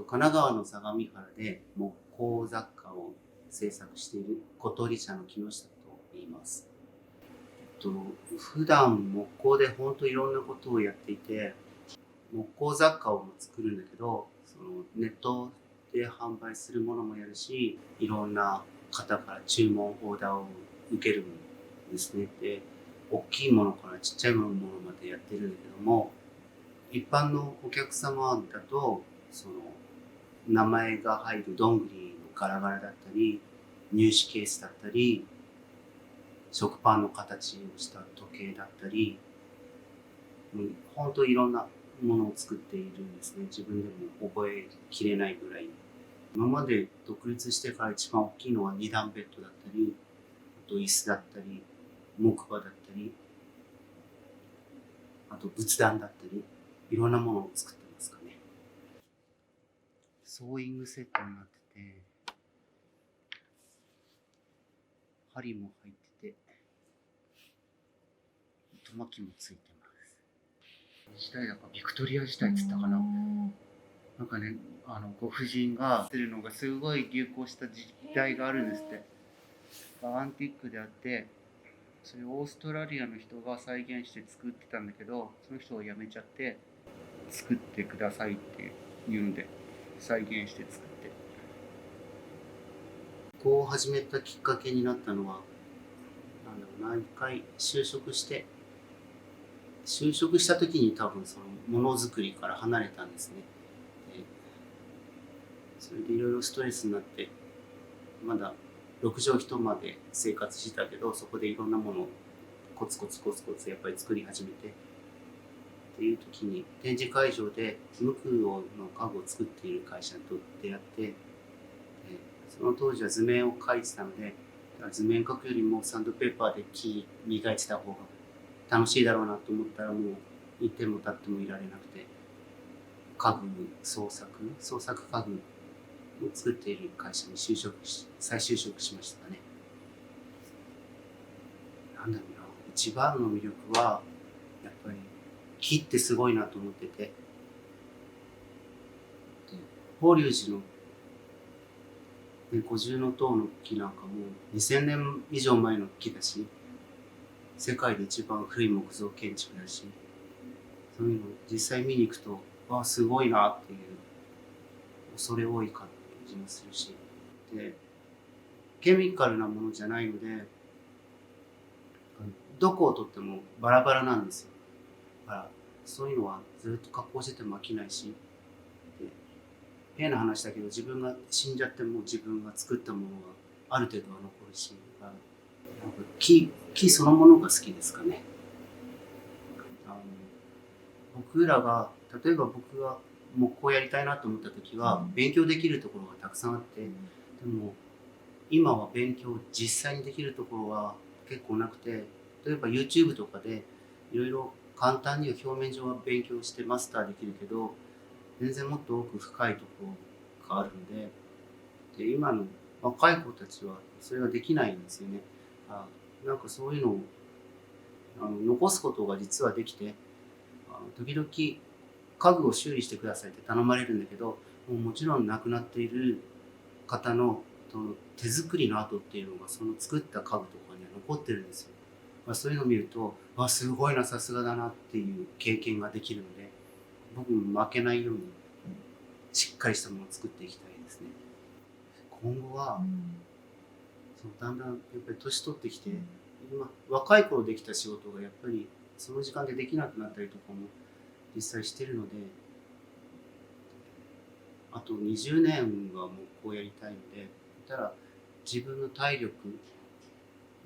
神奈川の相模原で木工雑貨を制作している小鳥社の木下と言います。普段木工で本当いろんなことをやっていて、木工雑貨を作るんだけど、そのネットで販売するものもやるし、いろんな方から注文、オーダーを受けるんですね。で、大きいものからちっちゃいものまでやってるんだけども、一般のお客様だと、その名前が入るどんぐりのガラガラだったり、入試ケースだったり、食パンの形をした時計だったり、本当いろんなものを作っているんですね。自分でも覚えきれないぐらい。今まで独立してから一番大きいのは二段ベッドだったり、あと椅子だったり、木馬だったり、あと仏壇だったり、いろんなものを作ってますかね。ソーイングセットになってて、針も入ってて、糸巻きもついてます。時代だからビクトリア時代っつったかな。なんかね、ご婦人がしてるのがすごい流行した時代があるんですって。アンティークであって、それをオーストラリアの人が再現して作ってたんだけど、その人が辞めちゃって作ってくださいって言うんで再現して作って、こう始めたきっかけになったのは、なんだろうな、一回就職した時に多分そのものづくりから離れたんですね。でそれでいろいろストレスになって、まだ6畳一間で生活してたけど、そこでいろんなものをコツコツやっぱり作り始めてっていう時に、展示会場で無垢の家具を作っている会社と出会って、その当時は図面を描いてたので、図面描くよりもサンドペーパーで木磨いてた方が楽しいだろうなと思ったら、もういても立ってもいられなくて、家具創作家具を作っている会社に再就職しましたね。なんだろうな、一番の魅力はやっぱり木ってすごいなと思ってて、法隆寺の五重塔の木なんかも2000年以上前の木だし、世界で一番古い木造建築だし、そういうのを実際見に行くと、わあすごいなっていう、恐れ多い感じもするし、でケミカルなものじゃないので、どこをとってもバラバラなんですよ。だからそういうのはずっと加工してても飽きないし、で変な話だけど、自分が死んじゃっても自分が作ったものがある程度は残るし、なんか木そのものが好きですかね。僕らが、例えば僕が木工やりたいなと思った時は、勉強できるところがたくさんあって、でも今は勉強実際にできるところは結構なくて、例えば YouTube とかでいろいろ簡単には表面上は勉強してマスターできるけど、全然もっと奥深いところがあるので、今の若い子たちはそれができないんですよね。なんかそういうのを残すことが実はできて、時々家具を修理してくださいって頼まれるんだけど、もちろん亡くなっている方の手作りの跡っていうのがその作った家具とかには残ってるんですよ。そういうのを見ると、すごいな、さすがだなっていう経験ができるので、僕も負けないようにしっかりしたものを作っていきたいですね。今後は、だんだんやっぱり年取ってきて、今若い頃できた仕事がやっぱりその時間でできなくなったりとかも実際してるので、あと20年は木工やりたいので、たら自分の体力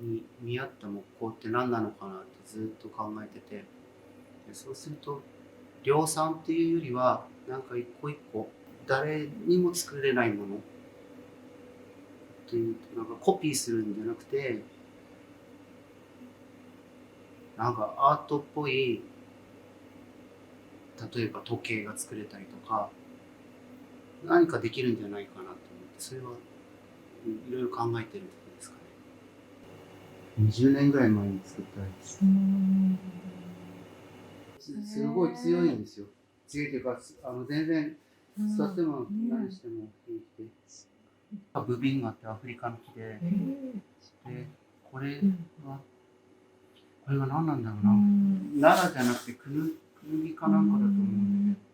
に見合った木工って何なのかなってずっと考えてて、そうすると量産っていうよりは、なんか一個一個誰にも作れないものっていう、なんかコピーするんじゃなくて、なんかアートっぽい、例えば時計が作れたりとか、何かできるんじゃないかなと思って、それはいろいろ考えてるところですかね。20年ぐらい前に作ったやつ。すごい強いんですよ。強いというか、全然座っても何しても平気で。ブビンガってアフリカの木で、で、これが何なんだろうな。奈良じゃなくてクヌギかなんかだと思うんだけど。